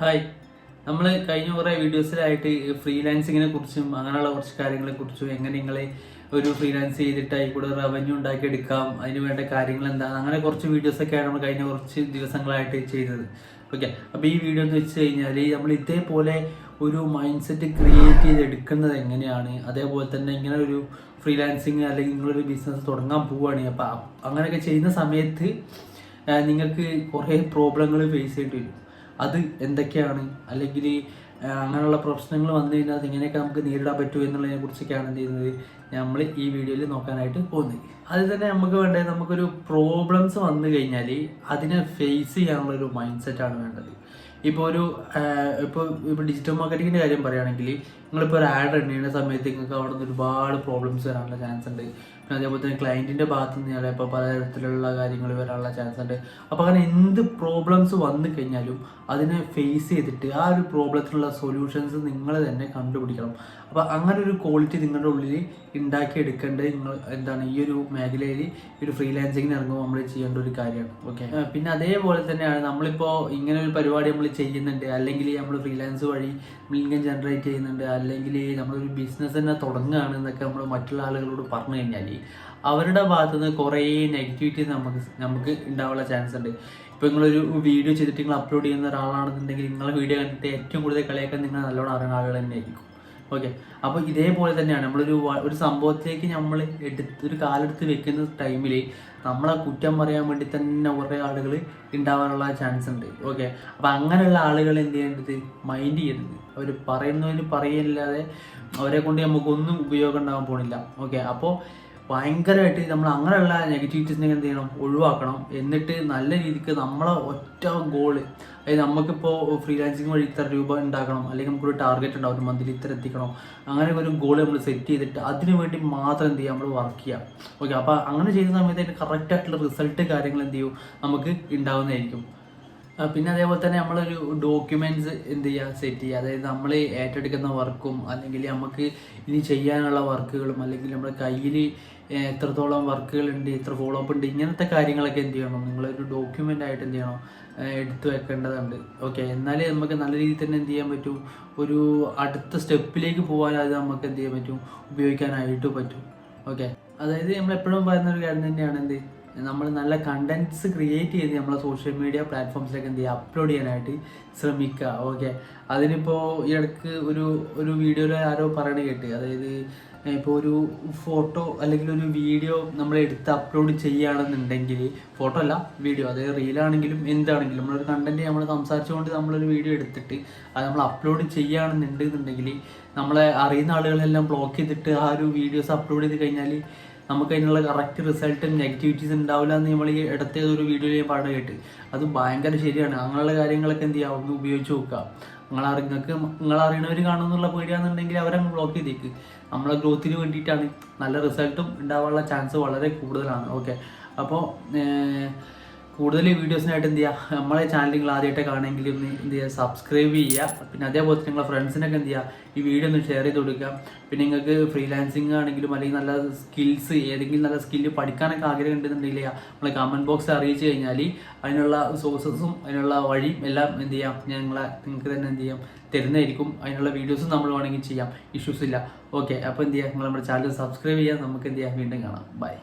Hi, നമ്മൾ കഴിഞ്ഞ കുറേ വീഡിയോസിലായിട്ട് ഫ്രീലാൻസിങ്ങിനെ കുറിച്ചും അങ്ങനെയുള്ള കുറച്ച് കാര്യങ്ങളെ കുറിച്ചും എങ്ങനെ നിങ്ങളെ ഒരു ഫ്രീലാൻസ് ചെയ്തിട്ട് അതിൽ കൂടെ റവന്യൂ ഉണ്ടാക്കിയെടുക്കാം, അതിന് വേണ്ട കാര്യങ്ങൾ എന്താണ്, അങ്ങനെ കുറച്ച് വീഡിയോസൊക്കെയാണ് നമ്മൾ കഴിഞ്ഞ കുറച്ച് ദിവസങ്ങളായിട്ട് ചെയ്തത്. ഓക്കെ, അപ്പോൾ ഈ വീഡിയോ എന്ന് വെച്ച് കഴിഞ്ഞാൽ നമ്മൾ ഇതേപോലെ ഒരു മൈൻഡ് സെറ്റ് ക്രിയേറ്റ് ചെയ്തെടുക്കുന്നത് എങ്ങനെയാണ്, അതേപോലെ തന്നെ ഇങ്ങനെ ഒരു ഫ്രീലാൻസിങ് അല്ലെങ്കിൽ നിങ്ങളൊരു ബിസിനസ് തുടങ്ങാൻ പോവുകയാണ്. അപ്പോൾ അങ്ങനെയൊക്കെ ചെയ്യുന്ന സമയത്ത് നിങ്ങൾക്ക് കുറേ പ്രോബ്ലങ്ങൾ ഫേസ് ചെയ്യേണ്ടി വരും. അത് എന്തൊക്കെയാണ്, അല്ലെങ്കിൽ അങ്ങനെയുള്ള പ്രശ്നങ്ങൾ വന്നു കഴിഞ്ഞാൽ അത് എങ്ങനെയൊക്കെ നമുക്ക് നേരിടാൻ പറ്റുമോ എന്നുള്ളതിനെ കുറിച്ചൊക്കെയാണ് എന്ത് ചെയ്യുന്നത് നമ്മൾ ഈ വീഡിയോയിൽ നോക്കാനായിട്ട് പോകുന്നത്. അതിൽ തന്നെ നമുക്ക് വേണ്ടത്, നമുക്കൊരു പ്രോബ്ലംസ് വന്നു കഴിഞ്ഞാൽ അതിനെ ഫേസ് ചെയ്യാനുള്ളൊരു മൈൻഡ് സെറ്റാണ് വേണ്ടത്. ഇപ്പോൾ ഡിജിറ്റൽ മാർക്കറ്റിങ്ങിൻ്റെ കാര്യം പറയുകയാണെങ്കിൽ, നിങ്ങളിപ്പോൾ ഒരു ആഡ് റൺ ചെയ്യുന്ന സമയത്ത് നിങ്ങൾക്ക് അവിടെ നിന്ന് ഒരുപാട് പ്രോബ്ലംസ് വരാനുള്ള ചാൻസ് ഉണ്ട്. പിന്നെ അതേപോലെ തന്നെ ക്ലയൻറ്റിൻ്റെ ഭാഗത്ത് നിന്ന് ചിലപ്പോൾ പലതരത്തിലുള്ള കാര്യങ്ങൾ വരാനുള്ള ചാൻസ് ഉണ്ട്. അപ്പോൾ അങ്ങനെ എന്ത് പ്രോബ്ലംസ് വന്നു കഴിഞ്ഞാലും അതിനെ ഫേസ് ചെയ്തിട്ട് ആ ഒരു പ്രോബ്ലത്തിനുള്ള സൊല്യൂഷൻസ് നിങ്ങൾ തന്നെ കണ്ടുപിടിക്കണം. അപ്പോൾ അങ്ങനെ ഒരു ക്വാളിറ്റി നിങ്ങളുടെ ഉള്ളിൽ ഉണ്ടാക്കിയെടുക്കേണ്ടത് നിങ്ങൾ എന്താണ് ഈ ഒരു മേഖലയിൽ ഒരു ഫ്രീലാൻസിങ്ങിന് ഇറങ്ങുമ്പോൾ നമ്മൾ ചെയ്യേണ്ട ഒരു കാര്യമാണ്. ഓക്കെ, പിന്നെ അതേപോലെ തന്നെയാണ് നമ്മളിപ്പോൾ ഇങ്ങനെ ഒരു പരിപാടി നമ്മൾ ചെയ്യുന്നുണ്ട്, അല്ലെങ്കിൽ നമ്മൾ ഫ്രീലാൻസ് വഴി ഇൻകം ജനറേറ്റ് ചെയ്യുന്നുണ്ട്, അല്ലെങ്കിൽ നമ്മളൊരു ബിസിനസ് തന്നെ തുടങ്ങുകയാണ് എന്നൊക്കെ നമ്മൾ മറ്റുള്ള ആളുകളോട് പറഞ്ഞു കഴിഞ്ഞാൽ അവരുടെ ഭാഗത്തു നിന്ന് കുറേ നെഗറ്റിവിറ്റി നമുക്ക് ഉണ്ടാവാനുള്ള ചാൻസ് ഉണ്ട്. ഇപ്പോൾ നിങ്ങളൊരു വീഡിയോ ചെയ്തിട്ട് നിങ്ങൾ അപ്ലോഡ് ചെയ്യുന്ന ഒരാളാണെന്നുണ്ടെങ്കിൽ നിങ്ങളെ വീഡിയോ കണ്ടിട്ട് ഏറ്റവും കൂടുതൽ കളിയാക്കാൻ നിങ്ങൾ നല്ലോണം അറിയുന്ന ആളുകൾ തന്നെ ആയിരിക്കും. ഓക്കെ, അപ്പോൾ ഇതേപോലെ തന്നെയാണ് ഒരു സംഭവത്തിലേക്ക് നമ്മൾ ഒരു കാലെടുത്ത് വെക്കുന്ന ടൈമിൽ നമ്മളെ കുറ്റം പറയാൻ വേണ്ടി തന്നെ കുറേ ആളുകൾ ഉണ്ടാവാനുള്ള ചാൻസ് ഉണ്ട്. ഓക്കെ, അപ്പോൾ അങ്ങനെയുള്ള ആളുകൾ എന്ത് ചെയ്യേണ്ടത്, മൈൻഡ് ചെയ്യരുത്. അവർ പറയുന്നതിന് പറയല്ലാതെ അവരെ കൊണ്ട് നമുക്കൊന്നും ഉപയോഗം ഉണ്ടാകാൻ പോണില്ല. ഓക്കെ, അപ്പോൾ ഭയങ്കരമായിട്ട് നമ്മൾ അങ്ങനെയുള്ള നെഗറ്റിവിറ്റീസിനെ എന്ത് ചെയ്യണം, ഒഴിവാക്കണം. എന്നിട്ട് നല്ല രീതിക്ക് നമ്മളെ ഒറ്റ ഗോള്, അതായത് നമുക്കിപ്പോൾ ഫ്രീലാൻസിങ് വഴി ഇത്ര രൂപ ഉണ്ടാക്കണം, അല്ലെങ്കിൽ നമുക്കൊരു ടാർഗറ്റ് ഉണ്ടാവും, ഒരു മന്ത്ലി ഇത്ര എത്തിക്കണം, അങ്ങനെ ഒരു ഗോള് നമ്മൾ സെറ്റ് ചെയ്തിട്ട് അതിന് വേണ്ടി മാത്രം എന്ത് ചെയ്യുക, നമ്മൾ വർക്ക് ചെയ്യാം. ഓക്കെ, അപ്പോൾ അങ്ങനെ ചെയ്യുന്ന സമയത്ത് അതിൻ്റെ കറക്റ്റായിട്ടുള്ള റിസൾട്ട് കാര്യങ്ങൾ എന്ത് ചെയ്യും നമുക്ക് ഉണ്ടാവുന്നതായിരിക്കും. പിന്നെ അതേപോലെ തന്നെ നമ്മളൊരു ഡോക്യുമെൻറ്റ്സ് എന്ത് ചെയ്യുക, സെറ്റ് ചെയ്യുക. അതായത് നമ്മൾ ഏറ്റെടുക്കുന്ന വർക്കും, അല്ലെങ്കിൽ നമുക്ക് ഇനി ചെയ്യാനുള്ള വർക്കുകളും, അല്ലെങ്കിൽ നമ്മുടെ കയ്യിൽ എത്രത്തോളം വർക്കുകളുണ്ട്, എത്ര ഫോളോ അപ്പ് ഉണ്ട്, ഇങ്ങനത്തെ കാര്യങ്ങളൊക്കെ എന്ത് ചെയ്യണം, നിങ്ങളൊരു ഡോക്യുമെൻ്റ് ആയിട്ട് എന്ത് ചെയ്യണം, എടുത്തു വെക്കേണ്ടതുണ്ട്. ഓക്കെ, എന്നാലേ നമുക്ക് നല്ല രീതിയിൽ തന്നെ എന്ത് ചെയ്യാൻ പറ്റും, ഒരു അടുത്ത സ്റ്റെപ്പിലേക്ക് പോകാൻ അത് നമുക്ക് എന്ത് ചെയ്യാൻ പറ്റും, ഉപയോഗിക്കാനായിട്ട് പറ്റും. ഓക്കെ, അതായത് നമ്മളെപ്പോഴും പറയുന്നൊരു കാര്യം തന്നെയാണ് എന്ത്, നമ്മൾ നല്ല കണ്ടൻറ്റ്സ് ക്രിയേറ്റ് ചെയ്ത് നമ്മളെ സോഷ്യൽ മീഡിയ പ്ലാറ്റ്ഫോംസിലേക്ക് എന്ത് ചെയ്യുക, അപ്ലോഡ് ചെയ്യാനായിട്ട് ശ്രമിക്കുക. ഓക്കെ, അതിനിപ്പോൾ ഈ ഇടയ്ക്ക് ഒരു വീഡിയോയിൽ ആരോ പറയണ കേട്ട്, അതായത് ഇപ്പോൾ ഒരു ഫോട്ടോ അല്ലെങ്കിൽ ഒരു വീഡിയോ നമ്മൾ എടുത്ത് അപ്ലോഡ് ചെയ്യുകയാണെന്നുണ്ടെങ്കിൽ, ഫോട്ടോ അല്ല വീഡിയോ, അതായത് റീലാണെങ്കിലും എന്താണെങ്കിലും നമ്മളൊരു കണ്ടൻറ്റ് നമ്മൾ സംസാരിച്ചുകൊണ്ട് നമ്മളൊരു വീഡിയോ എടുത്തിട്ട് അത് നമ്മൾ അപ്ലോഡ് ചെയ്യുകയാണെന്നുണ്ടെങ്കിൽ നമ്മളെ അറിയുന്ന ആളുകളെല്ലാം ബ്ലോക്ക് ചെയ്തിട്ട് ആ ഒരു വീഡിയോസ് അപ്ലോഡ് ചെയ്ത് കഴിഞ്ഞാൽ നമുക്ക് അതിനുള്ള കറക്റ്റ് റിസൾട്ടും നെഗറ്റിവിറ്റീസ് ഉണ്ടാവില്ല എന്ന് നമ്മൾ ഈ ഇടത്തേതൊരു വീഡിയോയിൽ ഞാൻ പാഠം കേട്ട്. അത് ഭയങ്കര ശരിയാണ്. അങ്ങനെയുള്ള കാര്യങ്ങളൊക്കെ എന്ത് ചെയ്യുക, ഒന്ന് ഉപയോഗിച്ച് നോക്കുക. നിങ്ങളറിയണവർ കാണുമെന്നുള്ള പേടിയാണെന്നുണ്ടെങ്കിൽ അവരങ്ങ് ബ്ലോക്ക് ചെയ്തേക്ക്. നമ്മളെ ഗ്രോത്തിന് വേണ്ടിയിട്ടാണ്, നല്ല റിസൾട്ടും ഉണ്ടാവാനുള്ള ചാൻസ് വളരെ കൂടുതലാണ്. ഓക്കെ, അപ്പോൾ കൂടുതൽ വീഡിയോസിനായിട്ട് എന്ത് ചെയ്യുക, നമ്മളെ ചാനൽ നിങ്ങൾ ആദ്യമായിട്ട് കാണുമെങ്കിൽ ഒന്ന് എന്ത് ചെയ്യുക, സബ്സ്ക്രൈബ് ചെയ്യുക. പിന്നെ അതേപോലെ തന്നെ നിങ്ങളെ ഫ്രണ്ട്സിനൊക്കെ എന്ത് ചെയ്യുക, ഈ വീഡിയോ ഒന്ന് ഷെയർ ചെയ്ത് കൊടുക്കുക. പിന്നെ നിങ്ങൾക്ക് ഫ്രീലാൻസിങ് ആണെങ്കിലും അല്ലെങ്കിൽ നല്ല സ്കിൽസ്, ഏതെങ്കിലും നല്ല സ്കില്ല് പഠിക്കാനൊക്കെ ആഗ്രഹം ഉണ്ടെന്നുണ്ടെങ്കിൽ നമ്മളെ കമൻറ്റ് ബോക്സിൽ അറിയിച്ചു കഴിഞ്ഞാൽ അതിനുള്ള സോഴ്സസും അതിനുള്ള വഴിയും എല്ലാം എന്ത് ചെയ്യാം, നിങ്ങൾക്ക് തന്നെ എന്ത് ചെയ്യാം തരുന്നതായിരിക്കും. അതിനുള്ള വീഡിയോസും നമ്മൾ വേണമെങ്കിൽ ചെയ്യാം, ഇഷ്യൂസ് ഇല്ല. ഓക്കെ, അപ്പോൾ എന്ത് ചെയ്യുക, നിങ്ങൾ നമ്മുടെ ചാനൽ സബ്സ്ക്രൈബ് ചെയ്യുക. നമുക്ക് എന്ത് ചെയ്യാം, വീണ്ടും കാണാം. ബൈ.